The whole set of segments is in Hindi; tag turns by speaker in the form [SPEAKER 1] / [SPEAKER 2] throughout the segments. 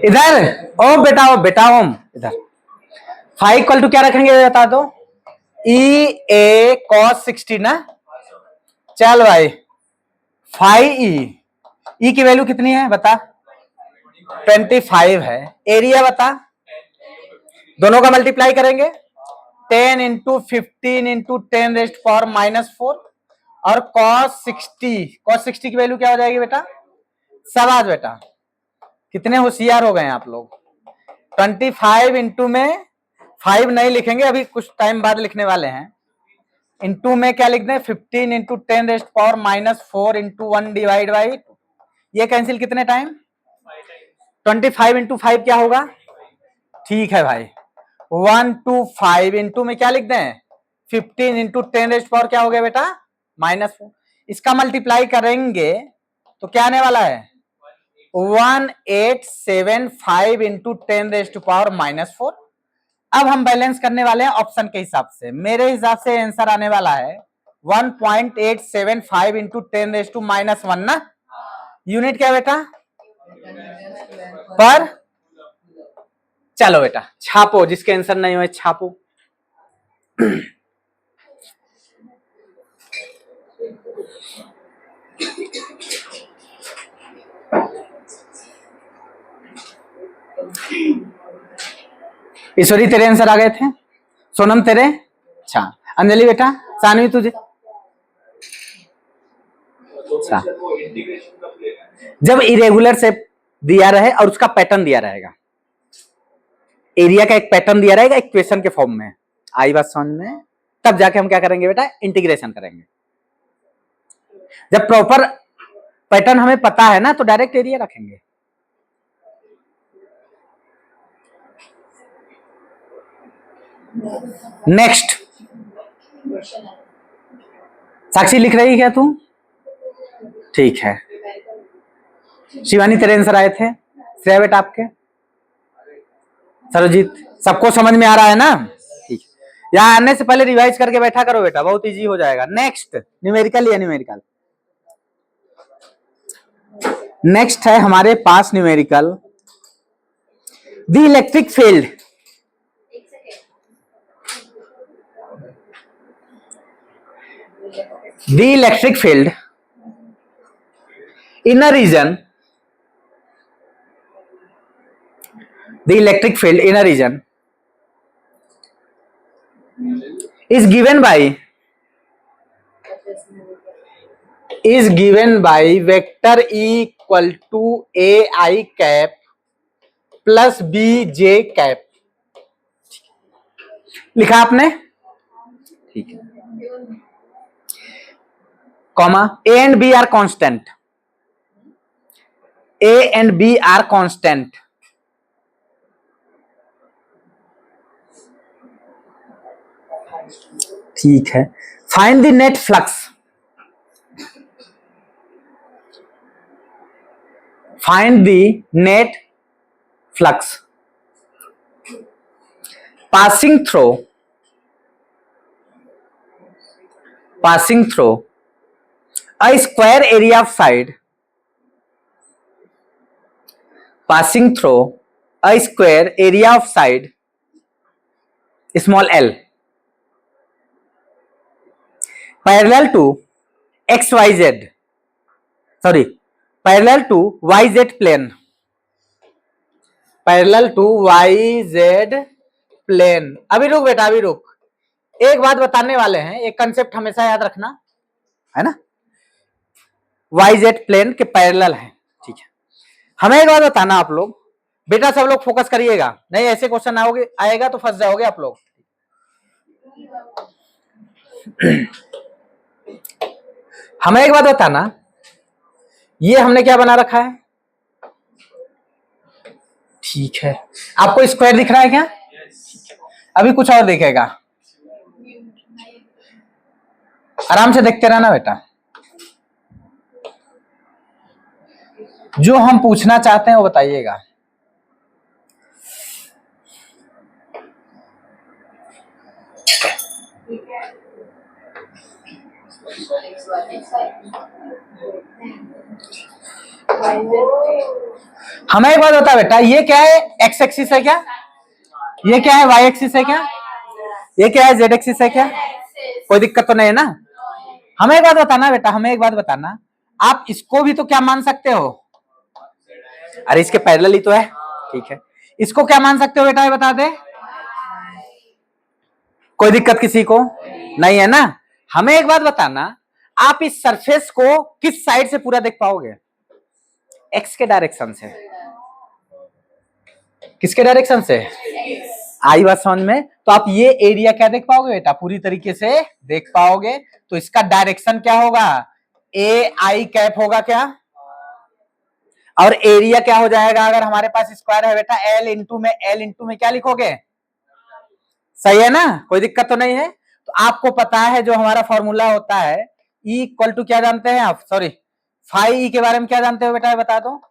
[SPEAKER 1] इधर ओ बेटा ओम इधर। फाइव इक्वल टू क्या रखेंगे बता दो, ई ए कॉस 60 ना। चल भाई 5 ई की वैल्यू कितनी है बता, 25 है। एरिया बता, दोनों का मल्टीप्लाई करेंगे 10 इंटू 15 इंटू 10⁻⁻⁴ और cos 60 की वैल्यू क्या हो जाएगी बेटा, शाबाश बेटा, कितने होशियार हो गए हैं आप लोग। 25 इंटू में 5 नहीं लिखेंगे, अभी कुछ टाइम बाद लिखने वाले हैं। इंटू में क्या लिख दें, 15 इंटू 10⁻⁻⁴ इंटू 1 डिवाइड बाई, ये कैंसिल कितने टाइम, 25 इंटू 5 क्या होगा, ठीक है भाई 1 to 5 इंटू में क्या लिख दें 15 इंटू 10⁻⁴ क्या हो गया बेटा -4। इसका मल्टीप्लाई करेंगे तो क्या आने वाला है 1875 इंटू 10⁻⁻⁴। अब हम बैलेंस करने वाले हैं ऑप्शन के हिसाब से। मेरे हिसाब से आंसर आने वाला है 1.875 इंटू 10⁻⁻1 ना। यूनिट क्या बेटा पर, चलो बेटा छापो, जिसके आंसर नहीं हुए छापो। ईश्वरी तेरे आंसर आ गए थे, सोनम तेरे, अच्छा अंजलि बेटा, सानवी तुझे, अच्छा जब इरेगुलर शेप दिया रहे और उसका पैटर्न दिया रहेगा, एरिया का एक पैटर्न दिया रहेगा इक्वेशन के फॉर्म में, आई बात समझ में, तब जाके हम क्या करेंगे बेटा इंटीग्रेशन करेंगे। जब प्रॉपर पैटर्न हमें पता है ना तो डायरेक्ट एरिया रखेंगे। नेक्स्ट, साक्षी लिख रही क्या तू, ठीक है। शिवानी तेरे आंसर आए थे, श्रेया बेटा आपके, सरजीत, सबको समझ में आ रहा है ना, ठीक है। यहाँ आने से पहले रिवाइज करके बैठा करो बेटा, बहुत इजी हो जाएगा। नेक्स्ट न्यूमेरिकल या न्यूमेरिकल, नेक्स्ट है हमारे पास numerical the electric field, the electric field in a region, the electric field in a region is given by vector E equal to AI cap plus BJ cap। लिखा आपने, ठीक है। Comma A and B are constant, A and B are constant, ठीक है। Find the net flux, find the net flux passing through a square area of side, passing through a square area of side small l parallel to xyz, sorry parallel to yz plane, parallel to yz plane। अभी रुक बेटा, अभी रुक, एक बात बताने वाले हैं, एक कंसेप्ट हमेशा याद रखना है ना, yz प्लेन के पैरेलल है, ठीक है। हमें एक बात बताना आप लोग, बेटा सब लोग फोकस करिएगा, नहीं ऐसे क्वेश्चन आएगा तो फंस जाओगे आप लोग। हमें एक बात बताना, ये हमने क्या बना रखा है, ठीक है। आपको स्क्वायर दिख रहा है क्या, अभी कुछ और दिखेगा, आराम से देखते रहना बेटा। जो हम पूछना चाहते हैं वो बताइएगा। हमें एक बात बता बेटा, ये क्या है, एक्स एक्सिस है क्या, ये क्या है, वाई एक्सिस है क्या, ये क्या है, जेड एक्सिस है क्या, कोई दिक्कत तो नहीं है ना। हमें एक बात बताना बेटा, हमें एक बात बताना, आप इसको भी तो क्या मान सकते हो, अरे इसके पैरेलल ही तो है, ठीक है, इसको क्या मान सकते हो बेटा, ये बता दे, कोई दिक्कत किसी को नहीं है ना। हमें एक बात बताना, आप इस सरफेस को किस साइड से पूरा देख पाओगे, एक्स के डायरेक्शन से, किसके डायरेक्शन से, आई बात समझ में। तो आप ये एरिया क्या देख पाओगे बेटा, पूरी तरीके से देख पाओगे। तो इसका डायरेक्शन क्या होगा, ए आई कैप होगा क्या, और एरिया क्या हो जाएगा, अगर हमारे पास स्क्वायर है बेटा, एल इंटू में क्या लिखोगे, सही है ना, कोई दिक्कत तो नहीं है। तो आपको पता है जो हमारा फॉर्मूला होता है, E इक्वल टू क्या जानते हैं आप, सॉरी फाई ई के बारे में क्या जानते हो बेटा, बता दो,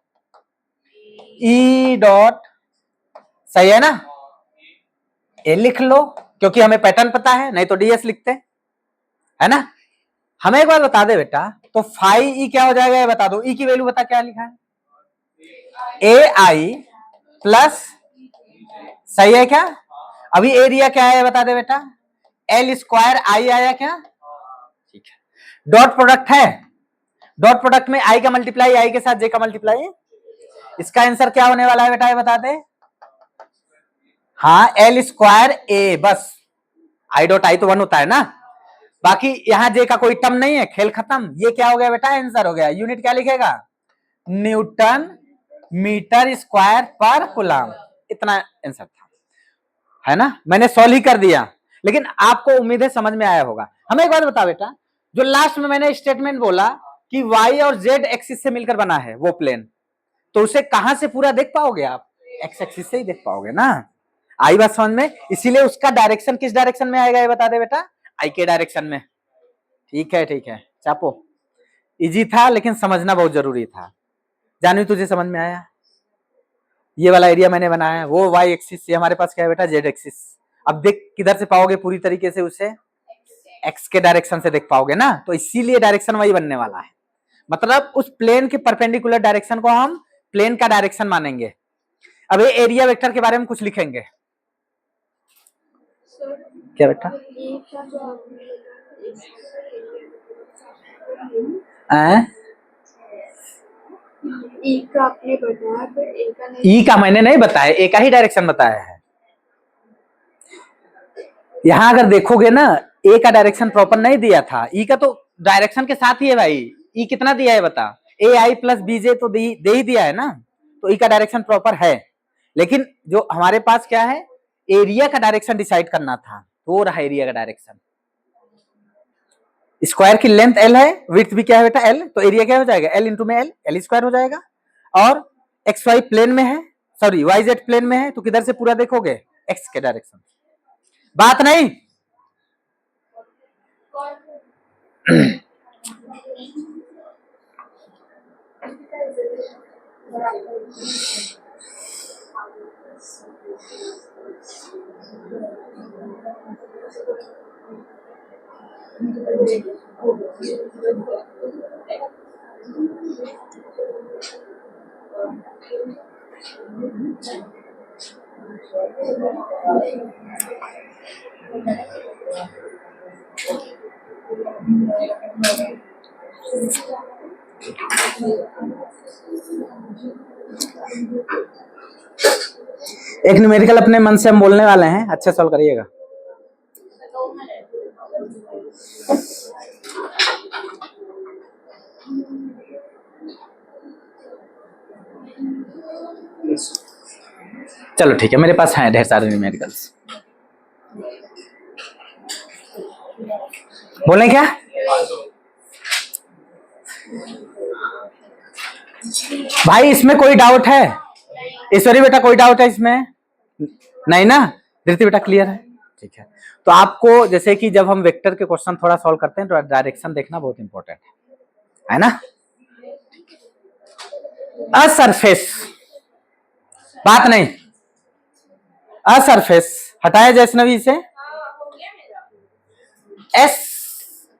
[SPEAKER 1] ई डॉट, सही है ना, ए लिख लो क्योंकि हमें पैटर्न पता है, नहीं तो डीएस लिखते है ना। हमें एक बार बता दे बेटा, तो फाई ई क्या हो जाएगा, ये बता दो, ई की वैल्यू बता क्या लिखा है, ए आई प्लस, सही है क्या। अभी एरिया क्या है बता दे बेटा, एल स्क्वायर आई आया क्या, ठीक है, डॉट प्रोडक्ट है, डॉट प्रोडक्ट में आई का मल्टीप्लाई आई के साथ जे का मल्टीप्लाई, इसका आंसर क्या होने वाला है बेटा, ये बता दे, हाँ एल स्क्वायर ए, बस आई डॉट आई तो 1 होता है ना, बाकी यहां जे का कोई टर्म नहीं है, खेल खत्म। ये क्या हो गया बेटा, आंसर हो गया। यूनिट क्या लिखेगा, न्यूटन मीटर स्क्वायर पर कूलम, इतना आंसर था, है ना। मैंने सॉल्व ही कर दिया, लेकिन आपको उम्मीद है समझ में आया होगा। हमें एक बात बता बेटा, जो लास्ट में मैंने स्टेटमेंट बोला कि वाई और जेड एक्सिस से मिलकर बना है वो प्लेन, तो उसे कहां से पूरा देख पाओगे आप, एक्स एक्सिस से ही देख पाओगे ना, आई बात समझ में। इसीलिए उसका डायरेक्शन किस डायरेक्शन में आएगा, ये बता दे बेटा, आई के डायरेक्शन में, ठीक है, ठीक है, चापो, इजी था लेकिन समझना बहुत जरूरी था। जानवी तुझे समझ में आया, ये वाला एरिया मैंने बनाया, वो वाई एक्सिस से, हमारे पास क्या है बेटा, जेड एक्सिस। अब देख किधर से पाओगे पूरी तरीके से उसे, एक्स के डायरेक्शन से देख पाओगे ना, तो इसीलिए डायरेक्शन वही बनने वाला है, मतलब उस प्लेन के परपेंडिकुलर डायरेक्शन को हम प्लेन का डायरेक्शन मानेंगे। अब ये एरिया वेक्टर के बारे में कुछ लिखेंगे, क्या बेटा, ई का आपने बताया, ई का मैंने नहीं बताया, ए का ही डायरेक्शन बताया है। यहां अगर देखोगे ना, ए का डायरेक्शन प्रॉपर नहीं दिया था, ई का तो डायरेक्शन के साथ ही है भाई। ई कितना दिया है बता, ए आई प्लस बीजे तो दे ही दिया है ना, तो ई का डायरेक्शन प्रॉपर है। लेकिन जो हमारे पास क्या है, एरिया का डायरेक्शन डिसाइड करना था, तो रहा एरिया का डायरेक्शन। स्क्वायर की लेंथ एल है, विड्थ भी क्या है बेटा एल, तो एरिया क्या हो जाएगा, एल इंटू में एल स्क्वायर हो जाएगा। और एक्स वाई प्लेन में है, सॉरी वाई जेड प्लेन में है, तो किधर से पूरा देखोगे, एक्स के डायरेक्शन, बात नहीं। एक न्यूमेरिकल अपने मन से हम बोलने वाले हैं, अच्छे सॉल्व करिएगा। चलो ठीक है, मेरे पास हैं ढेर सारे न्यूमेरिकल्स, बोले क्या भाई, इसमें कोई डाउट है, ईश्वरी बेटा कोई डाउट है इसमें, नहीं ना, धृति बेटा क्लियर है, ठीक है। तो आपको जैसे कि जब हम वेक्टर के क्वेश्चन थोड़ा सॉल्व करते हैं तो डायरेक्शन देखना बहुत इंपॉर्टेंट है ना। अ सरफेस, बात नहीं, अ सरफेस हटाया जैसनवी से, एस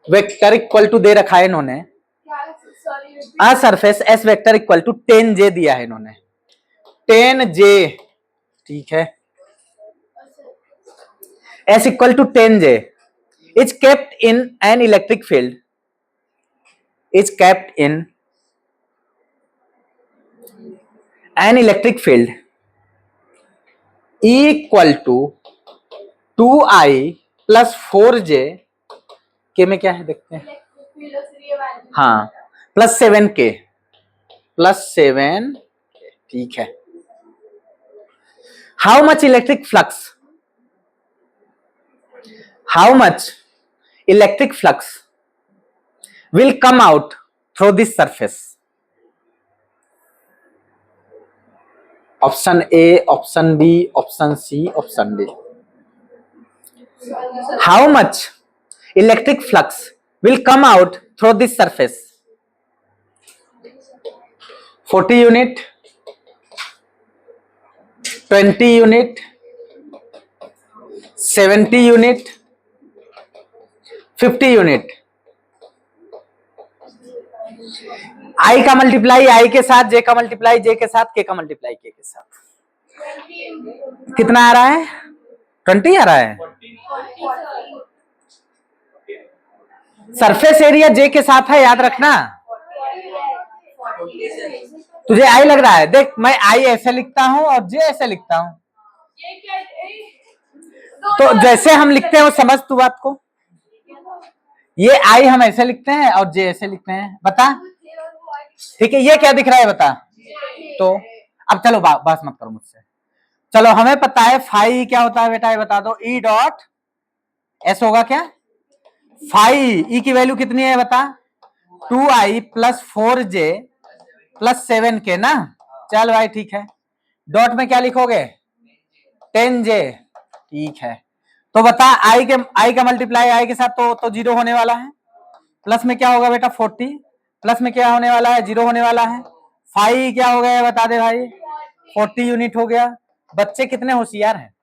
[SPEAKER 1] वेक्टर इक्वल टू दे रखा है इन्होंने, a surface S vector equal to 10J दिया है इन्होंने, 10J, ठीक है, S equal to 10J is kept in an electric field, is kept in an electric field equal to 2I plus 4J के में क्या है देखते हैं, हाँ, प्लस 7K, प्लस 7, ठीक है। How much electric flux, how much electric flux will come out through this surface? Option A, option B, option C, option D. How much electric flux will come out through this surface? 40 unit, 20 unit, 70 unit, 50 unit. आई का मल्टीप्लाई आई के साथ, जे का मल्टीप्लाई जे के साथ, के का मल्टीप्लाई के साथ, कितना आ रहा है? 20 आ रहा है। सरफेस एरिया जे के साथ है, याद रखना। तुझे आई लग रहा है, देख मैं आई ऐसे लिखता हूं और जे ऐसे लिखता हूं, तो जैसे हम लिखते हैं वो समझ तू बात को। ये आई हम ऐसे लिखते हैं और जे ऐसे लिखते हैं, बता ठीक है। ये क्या दिख रहा है बता, तो अब चलो बस मत करो मुझसे, चलो हमें पता है फाई क्या होता है बेटा, ये बता दो। ई डॉट एस होगा क्या, फाई ई की वैल्यू कितनी है बता, 2I plus 4J plus 7K ना। चल भाई ठीक है, डॉट में क्या लिखोगे, 10J, ठीक है। तो बता आई का मल्टीप्लाई आई के साथ तो 0 होने वाला है, प्लस में क्या होगा बेटा 40, प्लस में क्या होने वाला है 0 होने वाला है, फाई क्या हो गया बता दे भाई, 40 यूनिट हो गया। बच्चे कितने होशियार हैं,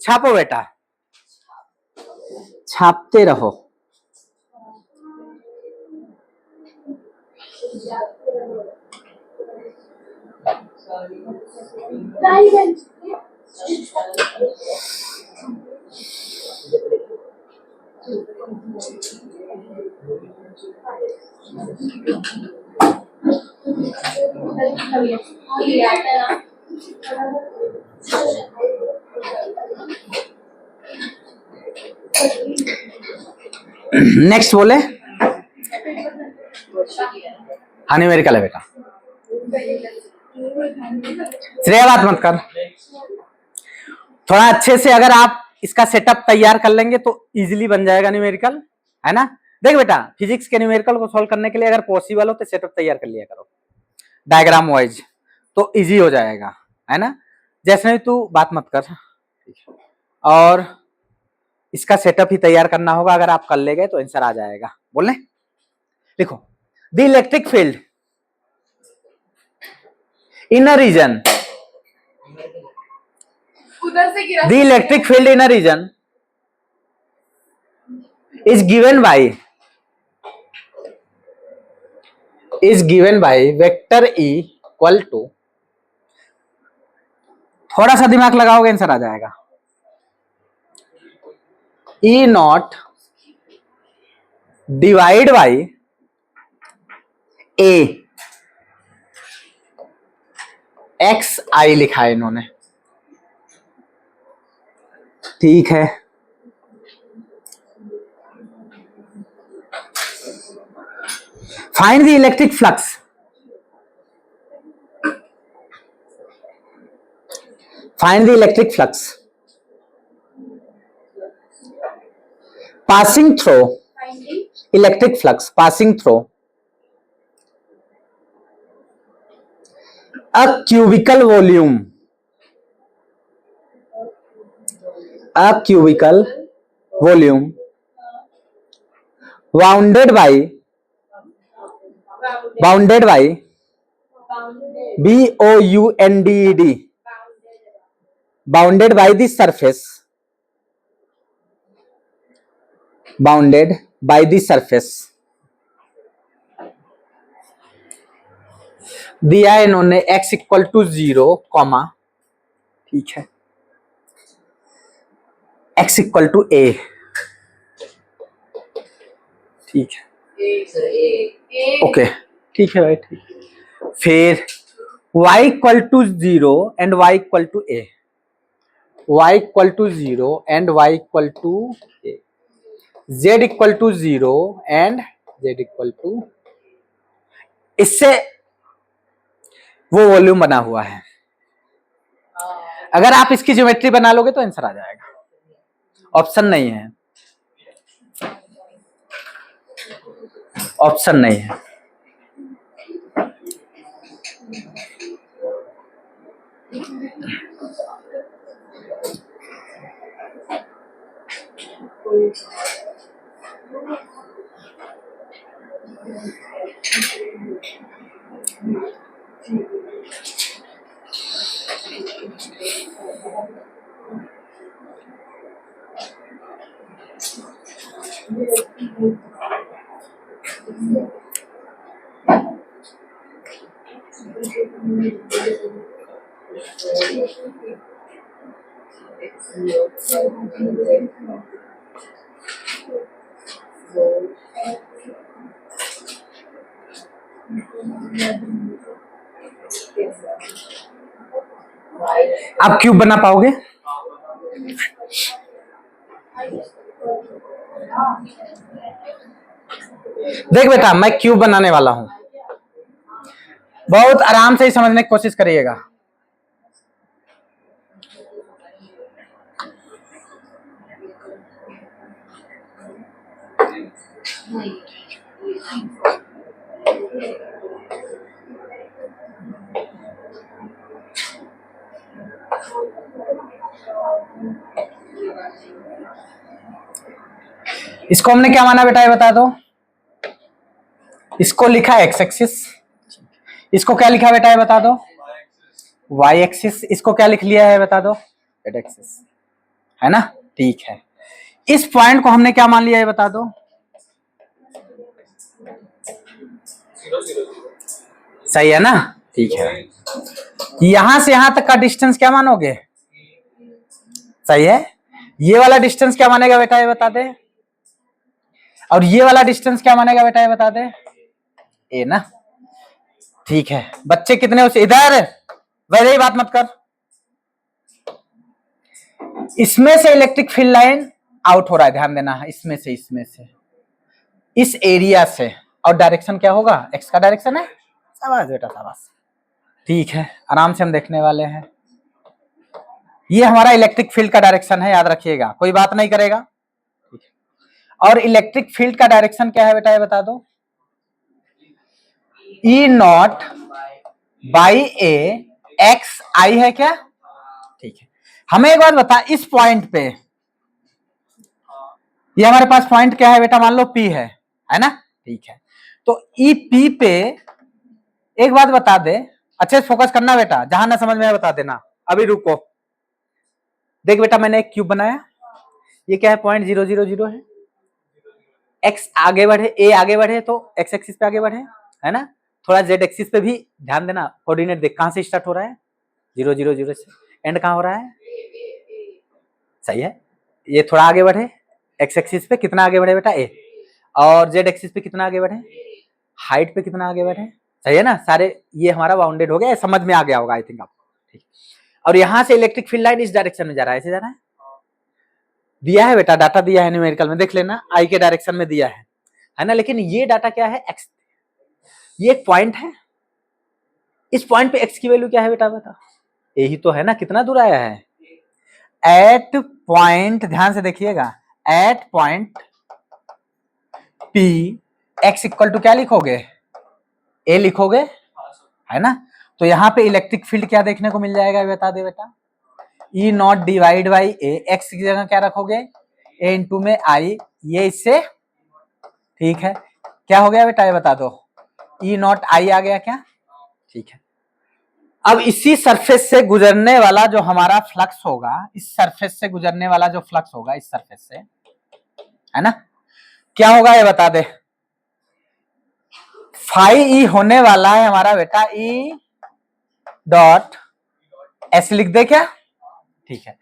[SPEAKER 1] छापो बेटा, छापते रहो। नेक्स्ट बोले, हाँ न्यूमेरिकल है बेटा, श्रेया बात मत कर। थोड़ा अच्छे से अगर आप इसका सेटअप तैयार कर लेंगे तो इजीली बन जाएगा न्यूमेरिकल, है ना। देख बेटा, फिजिक्स के न्यूमेरिकल को सॉल्व करने के लिए अगर पॉसिबल हो तो सेटअप तैयार कर लिया करो डायग्राम वाइज, तो इजी हो जाएगा, है ना। जैसे भी तू बात मत कर, और इसका सेटअप ही तैयार करना होगा, अगर आप कर ले गए तो आंसर आ जाएगा। बोलने लिखो, the electric field in a region, the electric field in a region is given by vector E equal to, थोड़ा सा दिमाग लगाओगे आंसर आ जाएगा, E naught divide by A, x i लिखा है इन्होंने, ठीक है। Find the electric flux, find the electric flux passing through, electric flux passing through a cubical volume, a cubical volume bounded by bounded, bounded by the surface, bounded by the surface दिया है इन्होंने x इक्वल टू 0 कॉमा, ठीक है, x इक्वल टू a, ठीक है, ओके, ठीक है भाई, ठीक। फिर y equal to 0 and y equal to a, y equal to 0 and y equal to a, z equal to 0 and z equal to, इससे वो वॉल्यूम बना हुआ है। अगर आप इसकी ज्योमेट्री बना लोगे तो आंसर आ जाएगा, ऑप्शन नहीं है, ऑप्शन नहीं है। आप क्यूब बना पाओगे? देख बेटा, मैं क्यूब बनाने वाला हूं, बहुत आराम से ही समझने की कोशिश करिएगा। इसको हमने क्या माना बेटा, ये बता दो। इसको लिखा एक्स एक्सिस, इसको क्या लिखा बेटा, ये बता दो, वाई एक्सिस। इसको क्या लिख लिया है बता दो, जेड एक्सिस, है ना, ठीक है। इस पॉइंट को हमने क्या मान लिया है बता दो, सही है ना, ठीक है। यहां से यहां तक का डिस्टेंस क्या मानोगे, सही है। ये वाला डिस्टेंस क्या मानेगा बेटा, ये बता दे। और ये वाला डिस्टेंस क्या मानेगा बेटा, ये बता दे, ए ना, ठीक है। बच्चे कितने उसे इधर वैसे ही बात मत कर। इसमें से इलेक्ट्रिक फील्ड लाइन आउट हो रहा है, ध्यान देना है, इसमें से इस एरिया से, और डायरेक्शन क्या होगा, एक्स का डायरेक्शन है, शाबाश बेटा शाबाश, ठीक है। आराम से हम देखने वाले हैं। ये हमारा इलेक्ट्रिक फील्ड का डायरेक्शन है, याद रखिएगा, कोई बात नहीं करेगा। और इलेक्ट्रिक फील्ड का डायरेक्शन क्या है बेटा, ये बता दो, E not by A x आई है क्या, ठीक है। हमें एक बात बता, इस पॉइंट पे ये हमारे पास पॉइंट क्या है बेटा, मान लो पी है ना, ठीक है। तो ई पी पे एक बात बता दे, अच्छे से फोकस करना बेटा, जहां ना समझ में आए बता देना। अभी रुको, देख बेटा, मैंने एक क्यूब बनाया, ये क्या है, 0.000 है। एक्स आगे बढ़े, ए आगे बढ़े तो एक्स एक्सिस पे आगे बढ़े, है ना। थोड़ा जेड एक्सिस पे भी ध्यान देना, कोऑर्डिनेट देख कहां से स्टार्ट हो रहा है, 0 0 0 से एंड कहां हो रहा है, सही है। ये थोड़ा आगे बढ़े, एक्स एक्सिस पे कितना आगे बढ़े बेटा, ए, और जेड एक्सिस पे कितना आगे बढ़े, हाइट पे कितना आगे बढ़े, सही है ना। सारे ये हमारा बाउंडेड हो गया, समझ में आ गया होगा आई थिंक आपको, ठीक। और यहां से इलेक्ट्रिक फील्ड लाइन इस डायरेक्शन में जा रहा है, ऐसे जा रहा है, दिया है बेटा, डाटा दिया है न्यूमेरिकल में, देख लेना, आई के डायरेक्शन में दिया है ना। लेकिन ये डाटा क्या है, एक्स, ये एक पॉइंट है, इस पॉइंट पे एक्स की वैल्यू क्या है बेटा, बता, यही तो है ना, कितना दूर आया है, एट पॉइंट, ध्यान से देखिएगा, at point P X equal to क्या लिखोगे, ए लिखोगे, है ना। तो यहां पे इलेक्ट्रिक फील्ड क्या देखने को मिल जाएगा, बता दे बेटा, E naught divide by A, x की जगह क्या रखोगे, ए इंटू में आई, ये इससे, ठीक है। क्या हो गया बेटा, ये बता दो, ई नॉट आई आ गया क्या, ठीक है। अब इसी सरफेस से गुजरने वाला जो हमारा फ्लक्स होगा, इस सरफेस से गुजरने वाला जो फ्लक्स होगा इस सरफेस से, है ना, क्या होगा ये बता दे, फाइव ई होने वाला है हमारा बेटा ई डॉट एस लिख दे क्या? ठीक है।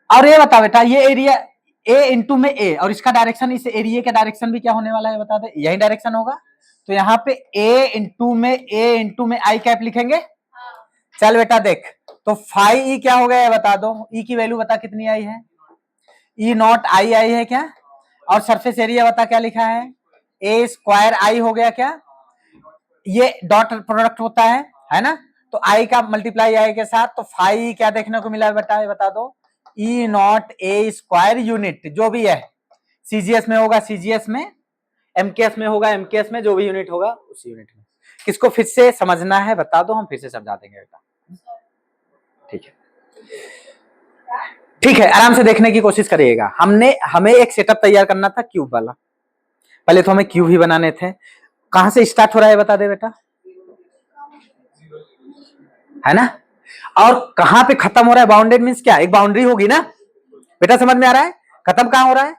[SPEAKER 1] और ये बता बेटा ये एरिया ए इंटू में ए और इसका डायरेक्शन इस एरिया का डायरेक्शन भी क्या होने वाला है बता दे, यही डायरेक्शन होगा। तो यहाँ पे ए इंटू में आई कैप लिखेंगे। चल बेटा देख, तो फाइव ई क्या हो गया है बता दो, ई की वैल्यू बता कितनी आई है, ई नॉट आई आई है क्या? और सरफेस एरिया बता क्या लिखा है, ए स्क्वायर आई हो गया क्या? ये डॉट प्रोडक्ट होता है ना? तो आई का मल्टीप्लाई आई के साथ, तो फाइव क्या देखने को मिला है बेटा, ये बता दो, E not a square unit जो भी है, सीजीएस में होगा सीजीएस में, एमकेएस में होगा एमकेएस में, जो भी यूनिट होगा उस यूनिट में। किसको फिर से समझना है बता दो, हम फिर से समझा देंगे बेटा। ठीक है, ठीक है, आराम से देखने की कोशिश करिएगा। हमें एक सेटअप तैयार करना था क्यूब वाला, पहले तो हमें क्यूब ही बनाने थे। कहां से स्टार्ट हो रहा है बता दे बेटा, है ना? और कहां पे खत्म हो रहा है, बाउंडेड मींस क्या, एक बाउंड्री होगी ना बेटा, समझ में आ रहा है? खत्म कहां हो रहा है,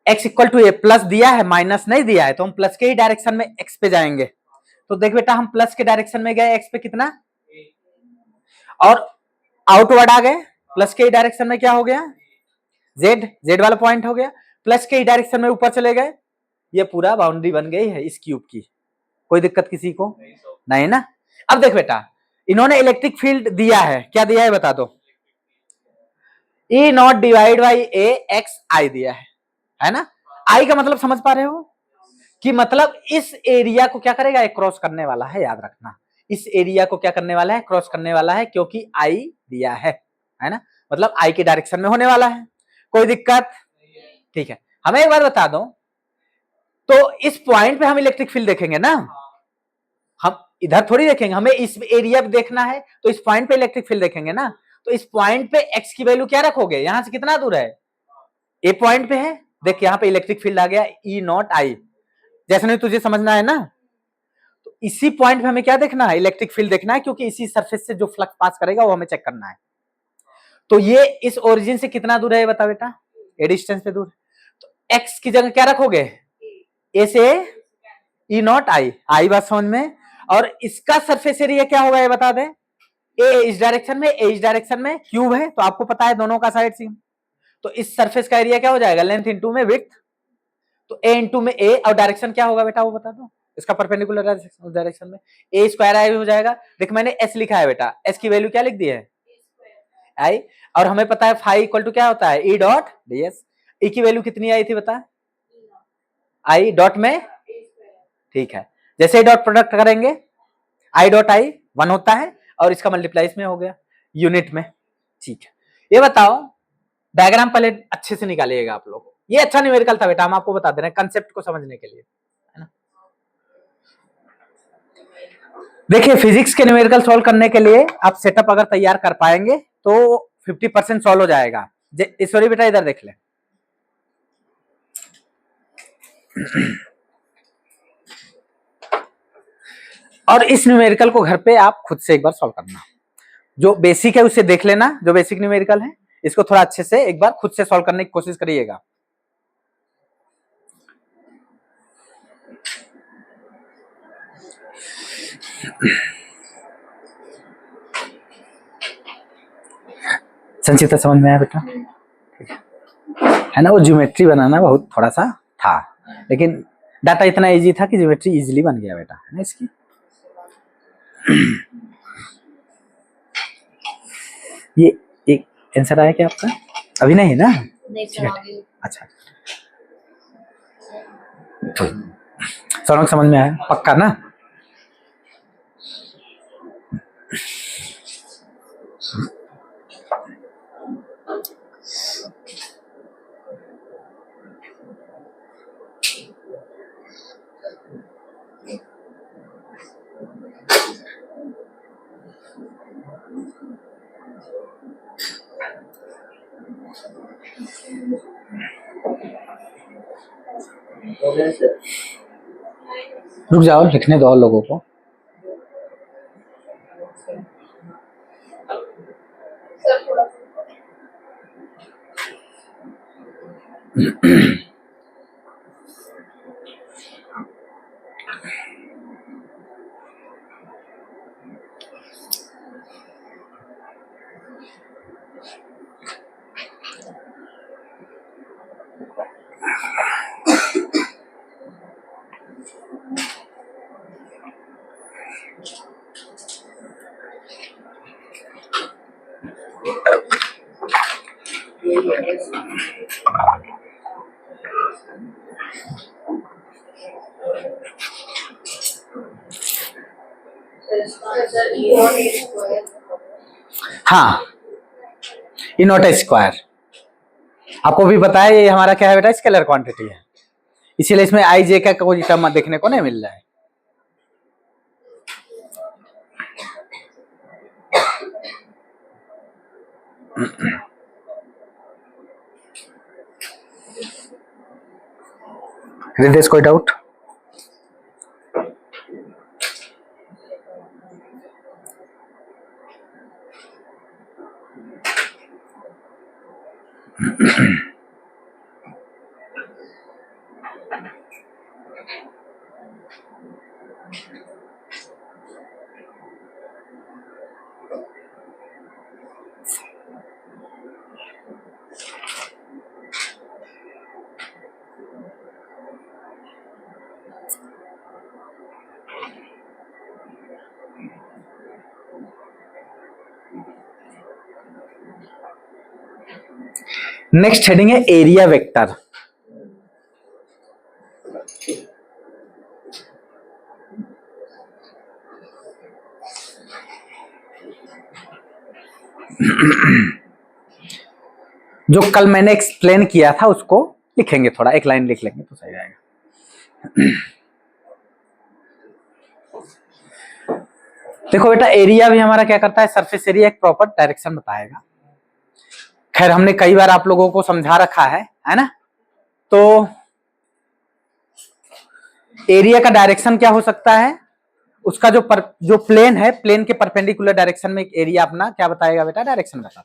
[SPEAKER 1] x equal to A, plus दिया है माइनस नहीं दिया है, तो हम प्लस के ही डायरेक्शन में x पे जाएंगे। तो देख बेटा हम प्लस के डायरेक्शन में गए, x पे कितना, और आउटवर्ड आ गए, प्लस के ही डायरेक्शन में क्या हो गया, z वाला पॉइंट हो गया, प्लस के ही डायरेक्शन में ऊपर चले गए, ये पूरा बाउंड्री बन गई है इस क्यूब की। कोई दिक्कत किसी को नहीं ना? अब देख बेटा इन्होंने इलेक्ट्रिक फील्ड दिया है, क्या दिया है बता दो, E naught divide by A x i दिया है ना? आई का मतलब समझ पा रहे हो कि मतलब इस एरिया को क्या करेगा, एक क्रॉस करने वाला है, याद रखना इस एरिया को क्या करने वाला है, क्रॉस करने वाला है, क्योंकि आई दिया है ना? मतलब आई के डायरेक्शन में होने वाला है। कोई दिक्कत? ठीक है, हमें एक बार बता दो, तो इस पॉइंट पे हम इलेक्ट्रिक फील्ड देखेंगे ना, हम इधर थोड़ी देखेंगे, हमें इस एरिया पे देखना है, तो इस पॉइंट पे इलेक्ट्रिक फील्ड देखेंगे ना। तो इस पॉइंट पे एक्स की वैल्यू क्या रखोगे, यहां से कितना दूर है, ए पॉइंट पे है, देख यहाँ पे इलेक्ट्रिक फील्ड आ गया ई नॉट आई, जैसे नहीं तुझे समझना है ना। तो इसी पॉइंट पे हमें क्या देखना है, इलेक्ट्रिक फील्ड देखना है, क्योंकि इसी सरफेस से जो फ्लक्स पास करेगा वो हमें चेक करना है। तो ये इस ओरिजिन से कितना दूर है बता बेटा, ए डिस्टेंस पे दूर। तो एक्स की जगह क्या रखोगे, ए से ई नॉट आई, आई बात समझ में। और इसका सरफेस एरिया क्या होगा ये बता दे, ए इस डायरेक्शन में, ए इस डायरेक्शन में, क्यूब है तो आपको पता है दोनों का साइड सीम, तो इस सरफेस का एरिया क्या हो जाएगा, लेंथ इंटू में विड्थ, तो ए इंटू में ए, और डायरेक्शन क्या होगा बेटा वो बता दो, इसका परपेंडिकुलर डायरेक्शन में ए स्क्वायर आई हो जाएगा। देख मैंने एस लिखा है बेटा, एस की वैल्यू क्या लिख दी है, आई, और हमें पता है फाई इक्वल टू क्या होता है, ई डॉट डीएस। ई की वैल्यू कितनी आई थी बता, आई डॉट में, ठीक है, जैसे ही डॉट प्रोडक्ट करेंगे आई डॉट आई 1 होता है, और इसका मल्टीप्लाई इसमें हो गया यूनिट में। ठीक है, ये बताओ डायग्राम पहले अच्छे से निकालिएगा आप लोग, ये अच्छा न्यूमेरिकल था बेटा, हम आपको बता दे रहे हैं कंसेप्ट को समझने के लिए, है ना? देखिए फिजिक्स के न्यूमेरिकल सॉल्व करने के लिए आप सेटअप अगर तैयार कर पाएंगे तो 50% सॉल्व हो जाएगा। सॉरी बेटा इधर देख ले, और इस न्यूमेरिकल को घर पे आप खुद से एक बार सॉल्व करना, जो बेसिक है उसे देख लेना, जो बेसिक न्यूमेरिकल है इसको थोड़ा अच्छे से एक बार खुद से सॉल्व करने की कोशिश करिएगा। संचिता समझ में आया बेटा, है ना? वो ज्योमेट्री बनाना बहुत थोड़ा सा था, लेकिन डाटा इतना इजी था कि ज्योमेट्री इजीली बन गया बेटा, है ना इसकी। ये एक आंसर आया क्या आपका, अभी नहीं ना? नहीं, अच्छा समझ में आया पक्का ना? रुक जाओ, लिखने दो और लोगों को। हाँ, ई नॉट स्क्वायर आपको भी पता है, ये हमारा क्या है बेटा, स्केलर क्वांटिटी है, इसीलिए इसमें आई जे का कोई टर्म देखने को नहीं मिल रहा है। रितेश कोई डाउट? नेक्स्ट हेडिंग है एरिया वेक्टर। जो कल मैंने एक्सप्लेन किया था उसको लिखेंगे, थोड़ा एक लाइन लिख लेंगे तो सही रहेगा। देखो बेटा, एरिया भी हमारा क्या करता है, सरफेस एरिया एक प्रॉपर डायरेक्शन बताएगा। खैर हमने कई बार आप लोगों को समझा रखा है ना। तो एरिया का डायरेक्शन क्या हो सकता है, उसका जो प्लेन है, प्लेन के परपेंडिकुलर डायरेक्शन में एक एरिया अपना क्या बताएगा बेटा, डायरेक्शन बताता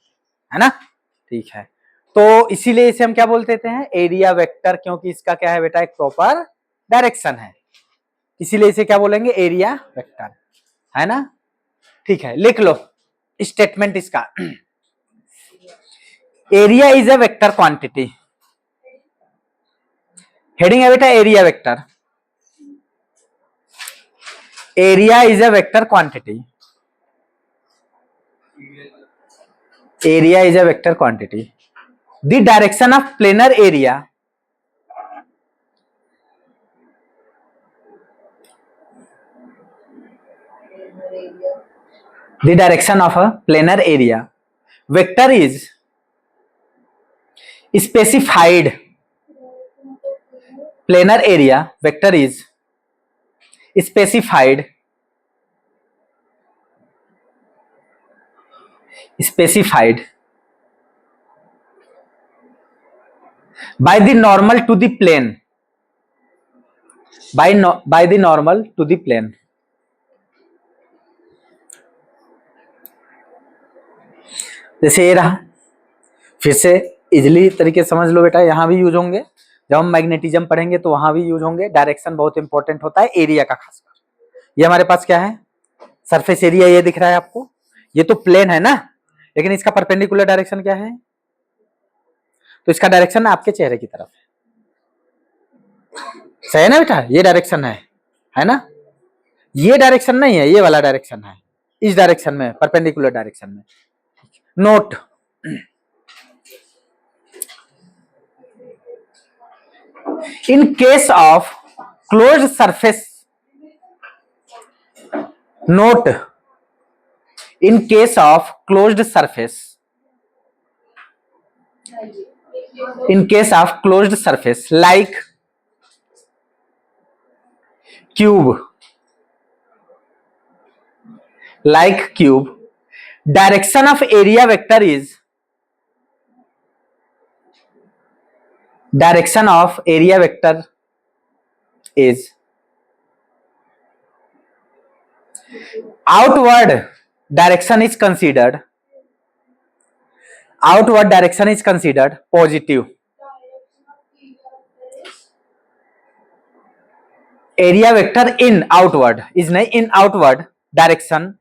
[SPEAKER 1] है ना। ठीक है, तो इसीलिए इसे हम क्या बोल देते हैं, एरिया वेक्टर, क्योंकि इसका क्या है बेटा, एक प्रॉपर डायरेक्शन है, इसीलिए इसे क्या बोलेंगे, एरिया वेक्टर, है ना। ठीक है, लिख लो स्टेटमेंट इसका। Area is a vector quantity. Heading है बेटा area vector. Area is a vector quantity. Area is a vector quantity. The direction of planar area the direction of a planar area vector is specified. Planar area vector is specified by the normal to the plane, by the normal to the plane. जैसे ये रहा, फिर से इजिली तरीके से समझ लो बेटा, यहां भी यूज होंगे, जब हम मैग्नेटिज्म पढ़ेंगे तो वहां भी यूज होंगे। डायरेक्शन बहुत इंपॉर्टेंट होता है एरिया का खासकर। ये हमारे पास क्या है, सरफेस एरिया, ये दिख रहा है आपको, ये तो प्लेन है ना, लेकिन इसका परपेंडिकुलर डायरेक्शन क्या है, तो इसका डायरेक्शन आपके चेहरे की तरफ है, सही है ना बेटा, ये डायरेक्शन है ना। ये डायरेक्शन नहीं है, ये वाला डायरेक्शन है, इस डायरेक्शन में, परपेंडिकुलर डायरेक्शन में। Note, in case of closed surface, note, in case of closed surface, in case of closed surface like cube, direction of area vector is, direction of area vector is outward direction is considered, outward direction is considered positive. Area vector in outward is नहीं, in outward direction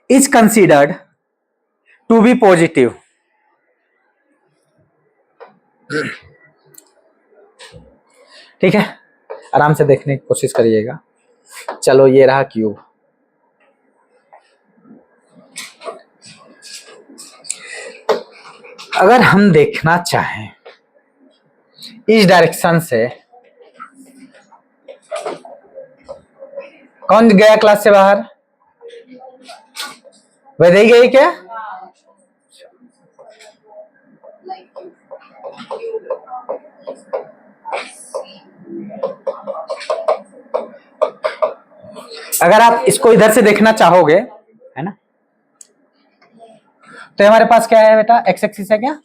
[SPEAKER 1] is considered to be positive. ठीक है, आराम से देखने की कोशिश करिएगा। चलो ये रहा क्यूब, अगर हम देखना चाहें इस डायरेक्शन से, कौन गया क्लास से बाहर? वैदेही गई क्या? अगर आप इसको इधर से देखना चाहोगे, है ना, तो हमारे पास क्या है बेटा? एक्स एक्सिस है क्या?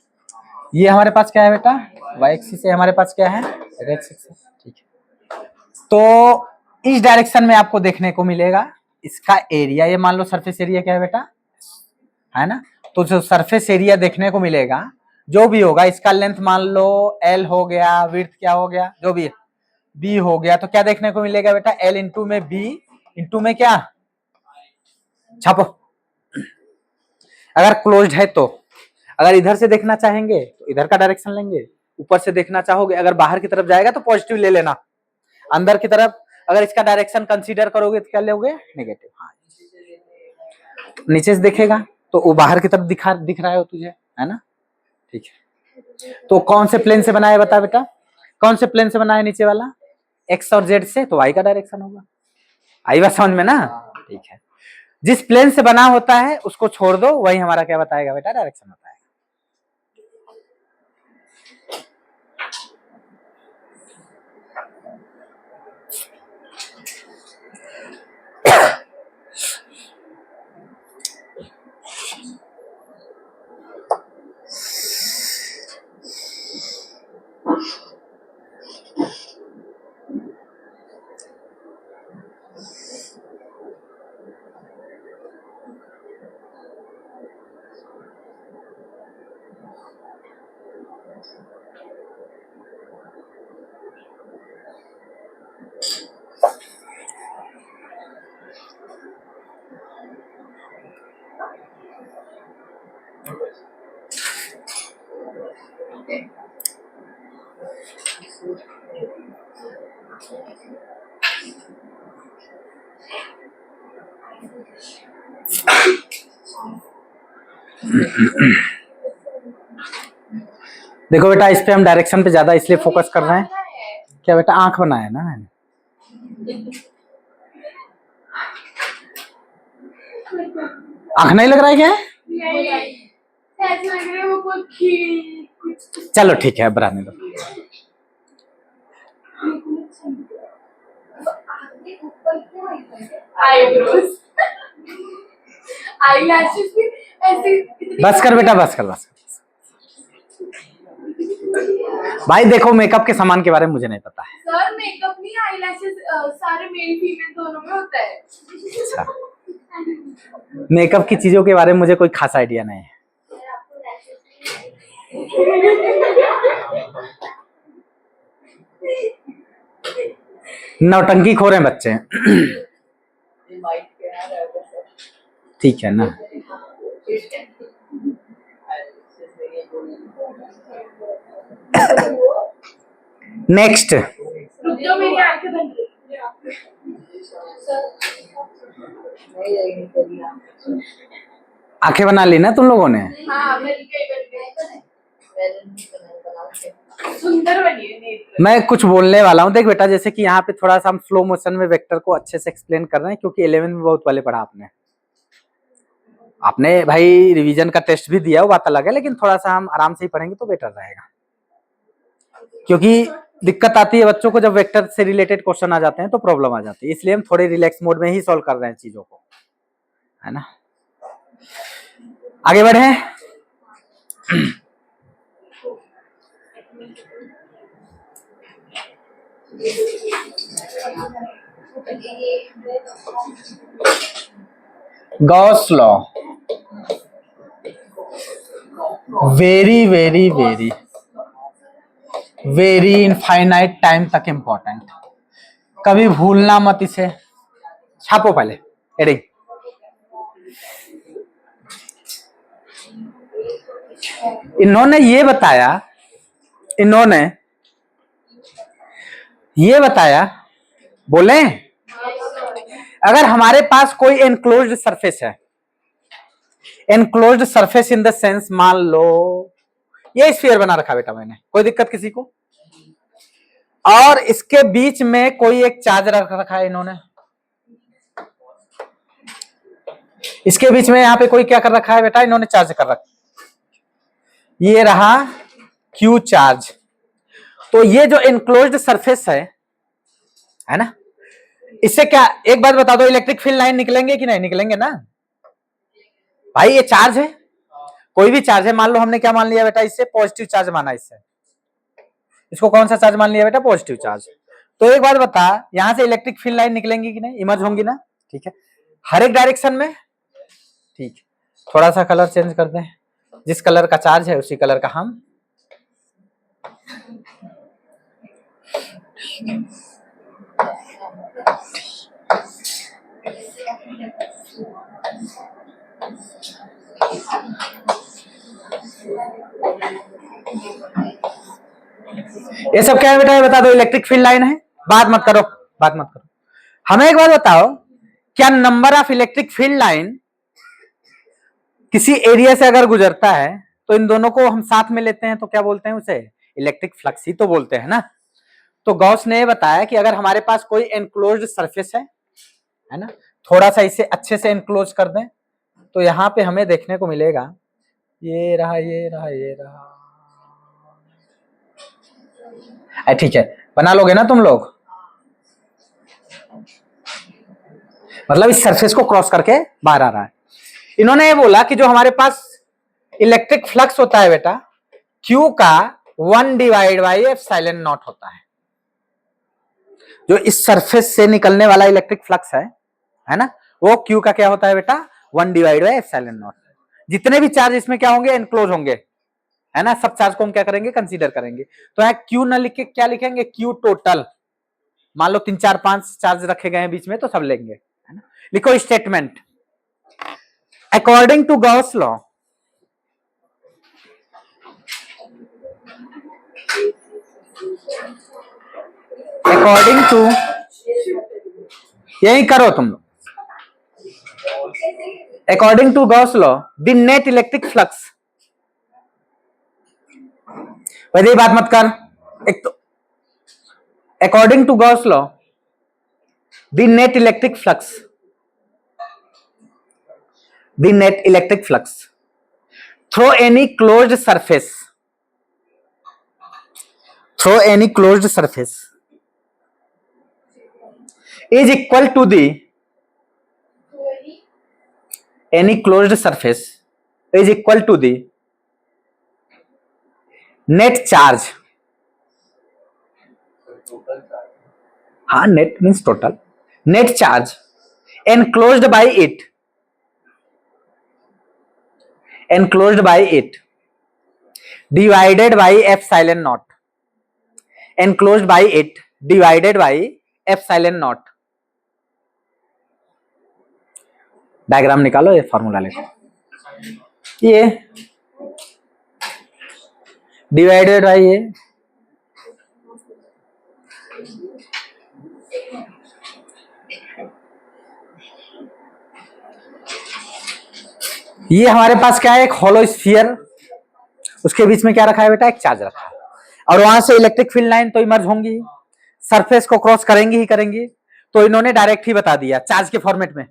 [SPEAKER 1] ये हमारे पास क्या है बेटा? वाई एक्सिस है। हमारे पास क्या है? X axis. ठीक है, तो इस डायरेक्शन में आपको देखने को मिलेगा इसका एरिया, ये मान लो सरफेस एरिया क्या है बेटा, है ना, तो जो सरफेस एरिया देखने को मिलेगा जो भी होगा, इसका लेंथ मान लो एल हो गया, विड्थ क्या हो गया, जो भी है बी हो गया, तो क्या देखने को मिलेगा बेटा? एल इंटू में बी इंटू में क्या, छापो। अगर क्लोज्ड है तो, अगर इधर से देखना चाहेंगे तो इधर का डायरेक्शन लेंगे, ऊपर से देखना चाहोगे, अगर बाहर की तरफ जाएगा तो पॉजिटिव ले लेना, अंदर की तरफ अगर इसका डायरेक्शन कंसीडर करोगे तो क्या लोगे? नेगेटिव। हाँ, नीचे से देखेगा तो वो बाहर की तरफ दिख रहा है तुझे, है ना? ठीक है, तो कौन से प्लेन से बना है बता बेटा? कौन से प्लेन से बना है नीचे वाला? एक्स और जेड से, तो वाई का डायरेक्शन होगा। आई बात समझ में ना? ठीक है, जिस प्लेन से बना होता है उसको छोड़ दो, वही हमारा क्या बताएगा बेटा? डायरेक्शन बताएगा। देखो बेटा, इस पे हम डायरेक्शन पे ज्यादा इसलिए फोकस कर रहे हैं, क्या बेटा? आंख बनाया ना मैंने। आंख नहीं लग रहा है क्या? चलो ठीक है, बनाने दो। बस कर बेटा, बस कर, बस कर। भाई देखो, मेकअप के सामान के बारे में मुझे नहीं पता है
[SPEAKER 2] सर। मेकअप नहीं, आईलैशेस सारे मेल फीमेल दोनों में होता है।
[SPEAKER 1] अच्छा, मेकअप की चीजों के बारे में मुझे कोई खास आइडिया नहीं है। नौटंकी खो रहे हैं बच्चे। ठीक है ना? नेक्स्ट,
[SPEAKER 2] मेरी आंखें बंद
[SPEAKER 1] आंखें बना ली ना तुम लोगों ने?
[SPEAKER 2] हाँ, सुंदर बनी है।
[SPEAKER 1] मैं कुछ बोलने वाला हूँ, देख बेटा, जैसे कि यहाँ पे थोड़ा सा हम स्लो मोशन में वेक्टर को अच्छे से एक्सप्लेन कर रहे हैं, क्योंकि 11वीं में बहुत पहले पढ़ा आपने भाई रिवीजन का टेस्ट भी दिया, वो बात अलग है, लेकिन थोड़ा सा हम आराम से ही पढ़ेंगे तो बेटर रहेगा, क्योंकि दिक्कत आती है बच्चों को जब वेक्टर से रिलेटेड क्वेश्चन आ जाते हैं तो प्रॉब्लम आ जाती है, इसलिए हम थोड़े रिलैक्स मोड में ही सॉल्व कर रहे हैं चीजों को, है ना? आगे बढ़े। Gauss law very very very very infinite time तक इंपॉर्टेंट, कभी भूलना मत इसे। छापो पहले हेडिंग। इन्होंने ये बताया, बोले, अगर हमारे पास कोई एनक्लोज्ड सरफेस है, enclosed surface in the sense, मान लो ये स्फीयर बना रखा बेटा मैंने, कोई दिक्कत किसी को? और इसके बीच में कोई एक चार्ज रख रखा है इन्होंने, इसके बीच में यहाँ पे कोई क्या कर रखा है बेटा, इन्होंने चार्ज कर रखा, ये रहा क्यू चार्ज। तो ये जो एनक्लोज्ड सरफेस है ना, इससे क्या, एक बात बता दो, इलेक्ट्रिक फील्ड लाइन निकलेंगे कि नहीं निकलेंगे ना भाई? ये चार्ज है, कोई भी चार्ज है, मान लो हमने क्या मान लिया बेटा, इससे पॉजिटिव चार्ज माना, इससे इसको कौन सा चार्ज मान लिया बेटा, पॉजिटिव चार्ज। तो एक बात बता, यहां से इलेक्ट्रिक फील्ड लाइन निकलेंगी कि नहीं, इमर्ज होंगी ना? ठीक है, हर एक डायरेक्शन में। ठीक, थोड़ा सा कलर चेंज कर दें, जिस कलर का चार्ज है उसी कलर का हम ये सब क्या है बेटा, बता दो, इलेक्ट्रिक फील्ड लाइन है। बात मत करो, बात मत करो, हमें एक बात बताओ, क्या number of electric field line किसी एरिया से अगर गुजरता है तो इन दोनों को हम साथ में लेते हैं तो क्या बोलते हैं उसे, इलेक्ट्रिक फ्लक्स ही तो बोलते हैं ना। तो गॉस ने बताया कि अगर हमारे पास कोई एनक्लोज्ड सरफेस है ना, थोड़ा सा इसे अच्छे से एनक्लोज कर दें तो यहां पे हमें देखने को मिलेगा, ये रहा, ये रहा, ये रहा, ठीक है, बना लोगे ना तुम लोग? मतलब इस सरफेस को क्रॉस करके बाहर आ रहा है। इन्होंने ये बोला कि जो हमारे पास इलेक्ट्रिक फ्लक्स होता है बेटा, Q का 1/ε0 होता है। जो इस सरफेस से निकलने वाला इलेक्ट्रिक फ्लक्स है ना, वो Q का क्या होता है बेटा, 1/ε0। जितने भी चार्ज इसमें क्या होंगे, एनक्लोज होंगे, है ना, सब चार्ज को हम क्या करेंगे, कंसीडर करेंगे। तो यहाँ Q न लिख के क्या लिखेंगे, Q टोटल। मान लो 3 4 5 चार्ज रखे गए हैं बीच में तो सब लेंगे, है ना। लिखो statement, according to Gauss law, according to, यही करो तुम लोग, according to Gauss law the net electric flux, वैसे ही बात मत कर, एक तो according to Gauss law the net electric flux, the net electric flux through any closed surface, through any closed surface is equal to the, any closed surface is equal to the net charge, हाँ, net means total, net charge enclosed by it, enclosed by it divided by epsilon naught, enclosed by it divided by epsilon naught। Diagram निकालो, ये फॉर्मूला लिखो, ये डिवाइडेड बाय ये हमारे पास क्या है, एक होलो स्फीयर, उसके बीच में क्या रखा है बेटा, एक चार्ज रखा है, और वहां से इलेक्ट्रिक फील्ड लाइन तो इमर्ज होंगी, सरफेस को क्रॉस करेंगी ही करेंगी। तो इन्होंने डायरेक्ट ही बता दिया चार्ज के फॉर्मेट में,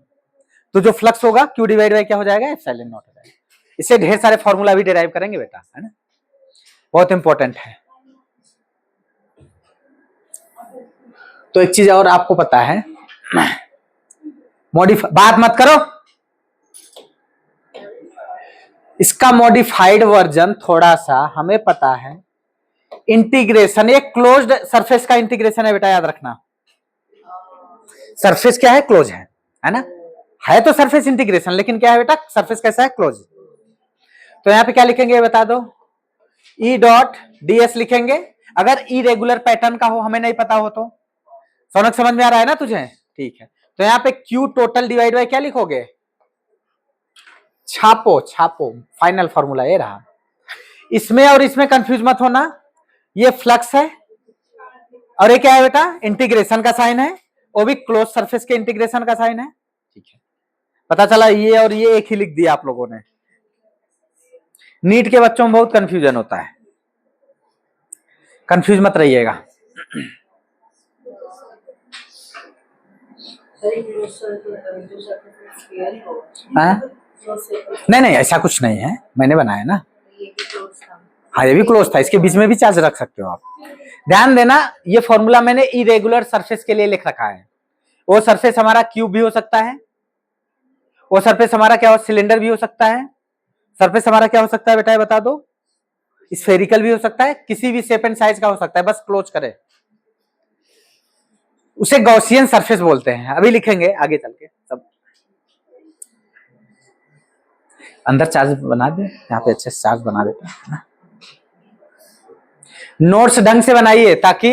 [SPEAKER 1] तो जो फ्लक्स होगा Q डिवाइड बाय क्या हो जाएगा, एप्सिलॉन नॉट हो जाएगा। इससे ढेर सारे फॉर्मूला भी डिराइव करेंगे बेटा, है ना, बहुत इंपॉर्टेंट है। तो एक चीज और आपको पता है, बात मत करो, इसका मॉडिफाइड वर्जन थोड़ा सा हमें पता है, इंटीग्रेशन, ये क्लोज्ड सरफेस का इंटीग्रेशन है बेटा, याद रखना। सरफेस क्या है, क्लोज है ना, है तो सरफेस इंटीग्रेशन, लेकिन क्या है बेटा, सरफेस कैसा है, क्लोज। तो यहां पे क्या लिखेंगे बता दो, E डॉट ds लिखेंगे। अगर इरेगुलर पैटर्न का हो, हमें नहीं पता हो तो, सोनक समझ में आ रहा है ना तुझे, ठीक है। तो यहाँ पे Q टोटल डिवाइड बाय क्या लिखोगे, छापो छापो, फाइनल फॉर्मूला ये रहा। इसमें और इसमें कंफ्यूज मत होना, ये फ्लक्स है और ये क्या है बेटा, इंटीग्रेशन का साइन है, वो भी क्लोज सरफेस के इंटीग्रेशन का साइन है, ठीक है। पता चला ये और ये एक ही लिख दिया आप लोगों ने, नीट के बच्चों में बहुत कंफ्यूजन होता है, कंफ्यूज मत रहिएगा। हाँ? नहीं नहीं, ऐसा कुछ नहीं है, मैंने बनाया ना। हाँ, ये भी क्लोज था, इसके बीच में भी चार्ज रख सकते हो आप। ध्यान देना, ये फॉर्मूला मैंने इरेगुलर सरफेस के लिए लिख रखा है। वो सरफेस हमारा क्यूब भी हो सकता है, वो सरफेस हमारा क्या हो, सिलेंडर भी हो सकता है। सरफेस हमारा क्या हो सकता है बेटा, ये बता दो। स्फेरिकल भी हो सकता है, किसी भी शेप एंड साइज का हो सकता है, बस क्लोज करे। उसे गॉसियन सरफेस बोलते हैं, अभी लिखेंगे आगे चल के सब। अंदर चार्ज बना दे, यहाँ पे अच्छे से चार्ज बना देते हैं। नोट्स ढंग से बनाइए ताकि